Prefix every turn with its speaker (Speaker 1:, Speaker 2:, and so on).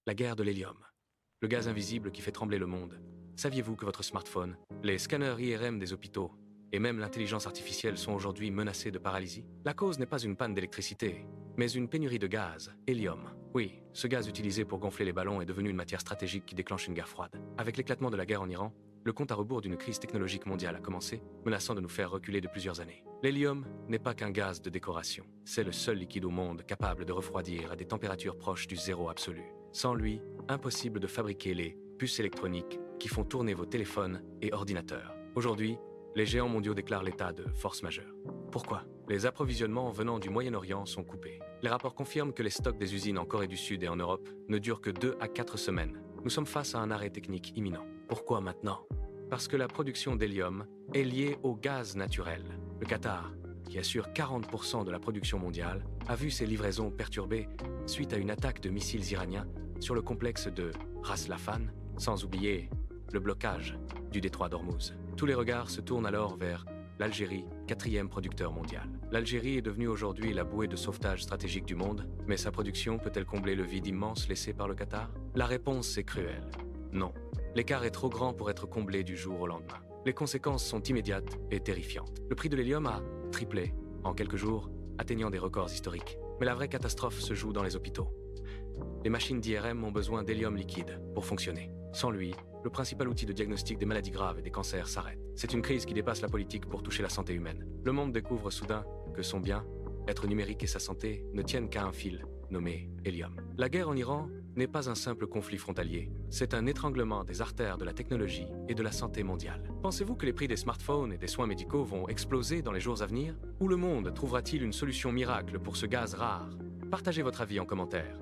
Speaker 1: La guerre de l'hélium. Le gaz invisible qui fait trembler le monde. Saviez-vous que votre smartphone, les scanners IRM des hôpitaux et même l'intelligence artificielle sont aujourd'hui menacés de paralysie? La cause n'est pas une panne d'électricité, mais une pénurie de gaz, hélium. Oui, ce gaz utilisé pour gonfler les ballons est devenu une matière stratégique qui déclenche une guerre froide. Avec l'éclatement de la guerre en Iran, le compte à rebours d'une crise technologique mondiale a commencé, menaçant de nous faire reculer de plusieurs années. L'hélium n'est pas qu'un gaz de décoration. C'est le seul liquide au monde capable de refroidir à des températures proches du zéro absolu. Sans lui, impossible de fabriquer les puces électroniques qui font tourner vos téléphones et ordinateurs. Aujourd'hui, les géants mondiaux déclarent l'état de force majeure. Pourquoi? Les approvisionnements venant du Moyen-Orient sont coupés. Les rapports confirment que les stocks des usines en Corée du Sud et en Europe ne durent que 2 à 4 semaines. Nous sommes face à un arrêt technique imminent. Pourquoi maintenant? Parce que la production d'hélium est liée au gaz naturel. Le Qatar, qui assure 40% de la production mondiale, a vu ses livraisons perturbées suite à une attaque de missiles iraniens sur le complexe de Ras Laffan, sans oublier le blocage du détroit d'Ormuz. Tous les regards se tournent alors vers l'Algérie, 4e producteur mondial. L'Algérie est devenue aujourd'hui la bouée de sauvetage stratégique du monde, mais sa production peut-elle combler le vide immense laissé par le Qatar? La réponse est cruelle. Non. L'écart est trop grand pour être comblé du jour au lendemain. Les conséquences sont immédiates et terrifiantes. Le prix de l'hélium a triplé en quelques jours, atteignant des records historiques. Mais la vraie catastrophe se joue dans les hôpitaux. Les machines d'IRM ont besoin d'hélium liquide pour fonctionner. Sans lui, le principal outil de diagnostic des maladies graves et des cancers s'arrête. C'est une crise qui dépasse la politique pour toucher la santé humaine. Le monde découvre soudain que son bien, être numérique et sa santé, ne tiennent qu'à un fil, nommé hélium. La guerre en Iran n'est pas un simple conflit frontalier. C'est un étranglement des artères de la technologie et de la santé mondiale. Pensez-vous que les prix des smartphones et des soins médicaux vont exploser dans les jours à venir? Ou le monde trouvera-t-il une solution miracle pour ce gaz rare? Partagez votre avis en commentaire.